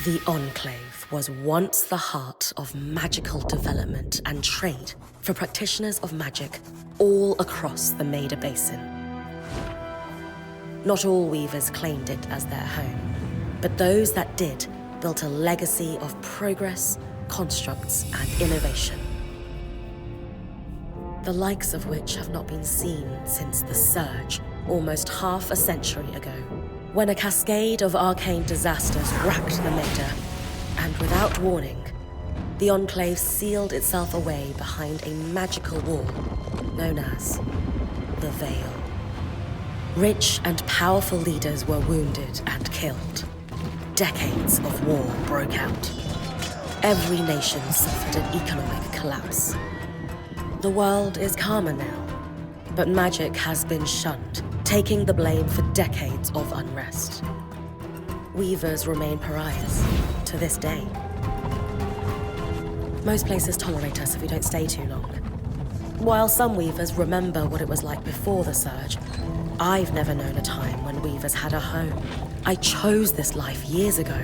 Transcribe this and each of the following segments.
The Enclave was once the heart of magical development and trade for practitioners of magic all across the Maida Basin. Not all weavers claimed it as their home, but those that did built a legacy of progress, constructs, and innovation. The likes of which have not been seen since the Surge, almost half a century ago, when a cascade of arcane disasters racked the Maida, and without warning, the Enclave sealed itself away behind a magical wall known as the Veil. Rich and powerful leaders were wounded and killed. Decades of war broke out. Every nation suffered an economic collapse. The world is calmer now, but magic has been shunned, taking the blame for decades of unrest. Weavers remain pariahs to this day. Most places tolerate us if we don't stay too long. While some weavers remember what it was like before the Surge, I've never known a time when weavers had a home. I chose this life years ago,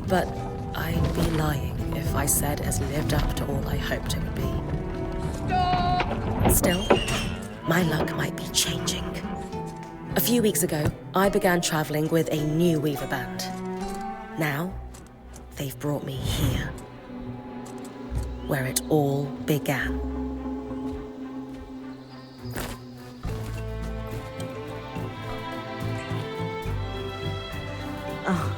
but I'd be lying if I said it's lived up to all I hoped it would be. Stop! Still, my luck might be changing. A few weeks ago, I began traveling with a new weaver band. Now, they've brought me here, where it all began. Oh.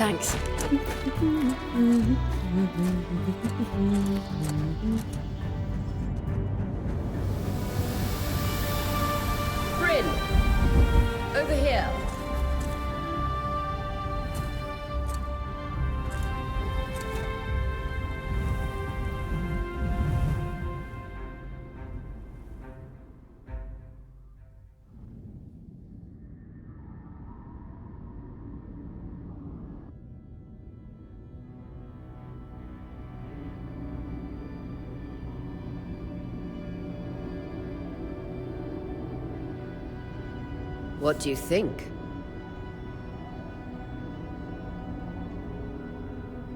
Thanks. Brynn! Over here! What do you think?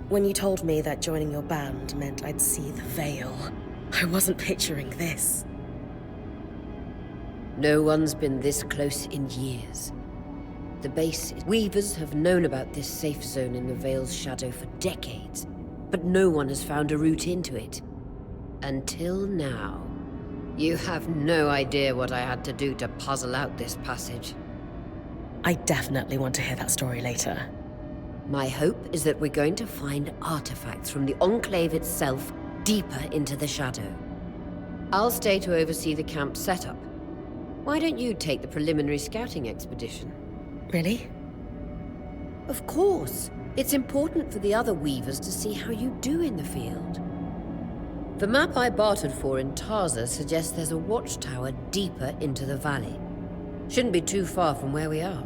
When you told me that joining your band meant I'd see the Veil, I wasn't picturing this. No one's been this close in years. The base... Weavers have known about this safe zone in the Veil's shadow for decades, but no one has found a route into it. Until now. You have no idea what I had to do to puzzle out this passage. I definitely want to hear that story later. My hope is that we're going to find artifacts from the Enclave itself deeper into the shadow. I'll stay to oversee the camp setup. Why don't you take the preliminary scouting expedition? Really? Of course. It's important for the other weavers to see how you do in the field. The map I bartered for in Tarza suggests there's a watchtower deeper into the valley. Shouldn't be too far from where we are.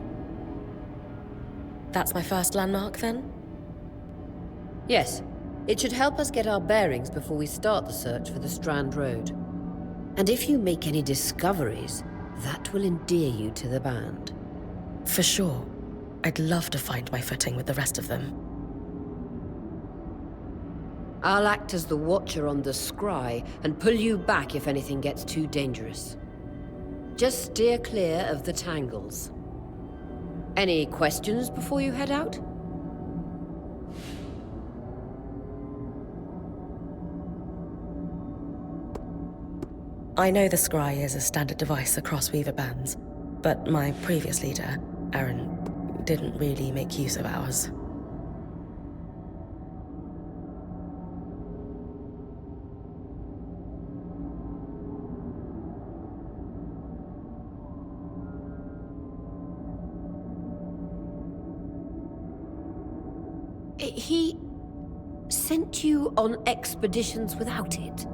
That's my first landmark, then? Yes. It should help us get our bearings before we start the search for the Strand Road. And if you make any discoveries, that will endear you to the band. For sure. I'd love to find my footing with the rest of them. I'll act as the watcher on the scry and pull you back if anything gets too dangerous. Just steer clear of the tangles. Any questions before you head out? I know the scry is a standard device across weaver bands, but my previous leader, Aaron, didn't really make use of ours. He sent you on expeditions without it?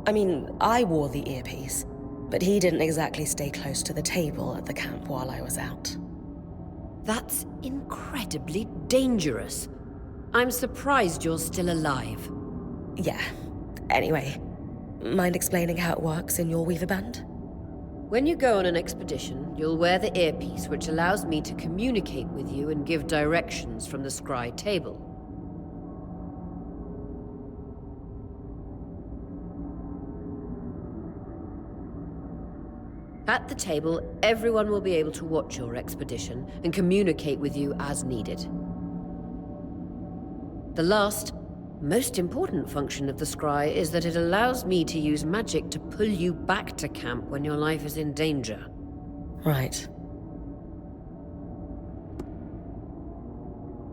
I mean, I wore the earpiece, but he didn't exactly stay close to the table at the camp while I was out. That's incredibly dangerous. I'm surprised you're still alive. Yeah. Anyway, mind explaining how it works in your weaver band? When you go on an expedition, you'll wear the earpiece, which allows me to communicate with you and give directions from the scry table. At the table, everyone will be able to watch your expedition and communicate with you as needed. The last, most important function of the scry is that it allows me to use magic to pull you back to camp when your life is in danger. Right.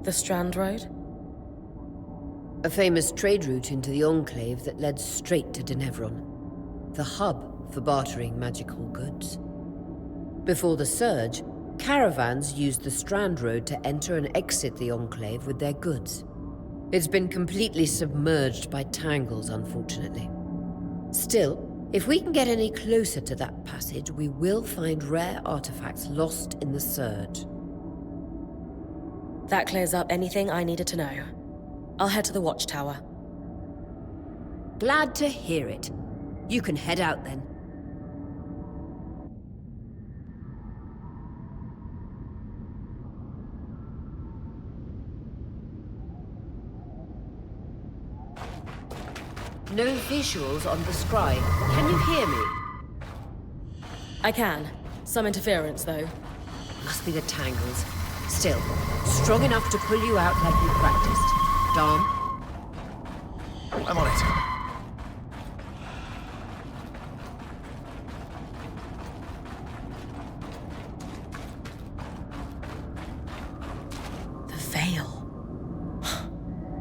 The Strand Road? A famous trade route into the Enclave that led straight to Denevron, the hub for bartering magical goods. Before the Surge, caravans used the Strand Road to enter and exit the Enclave with their goods. It's been completely submerged by tangles, unfortunately. Still, if we can get any closer to that passage, we will find rare artifacts lost in the Surge. That clears up anything I needed to know. I'll head to the watchtower. Glad to hear it. You can head out then. No visuals on the scry. Can you hear me? I can. Some interference, though. Must be the tangles. Still, strong enough to pull you out like you practiced. Dom? I'm on it. The veil.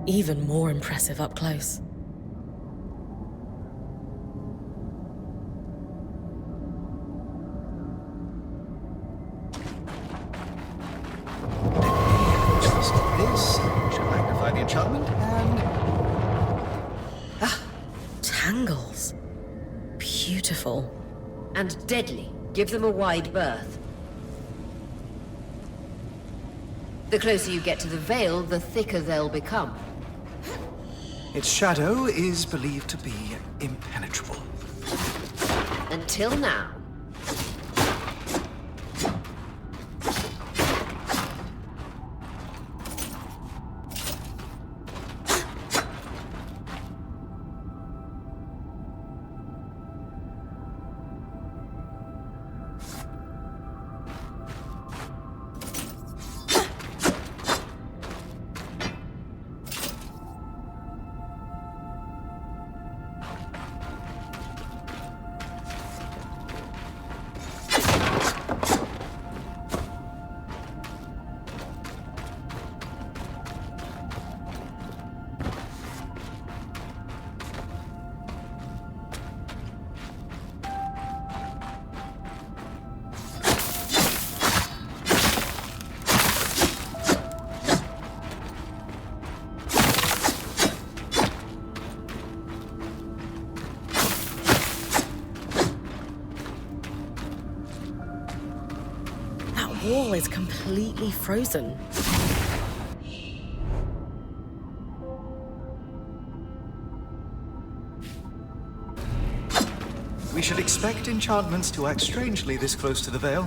Even more impressive up close. Enchantment and... Tangles. Beautiful. And deadly. Give them a wide berth. The closer you get to the veil, the thicker they'll become. Its shadow is believed to be impenetrable. Until now. Wall is completely frozen. We should expect enchantments to act strangely this close to the veil.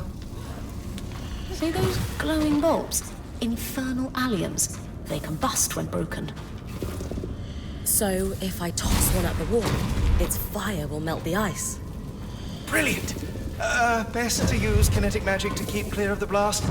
See those glowing bulbs? Infernal alliums. They combust when broken. So, if I toss one at the wall, its fire will melt the ice. Brilliant! Best to use kinetic magic to keep clear of the blast.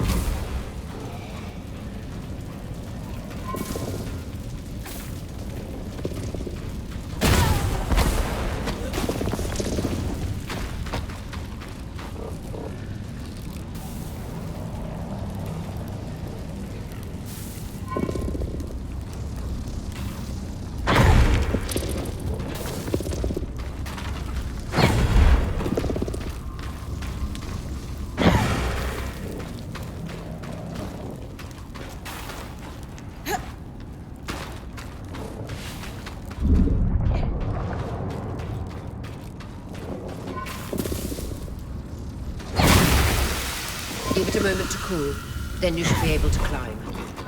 Give it a moment to cool. Then you should be able to climb.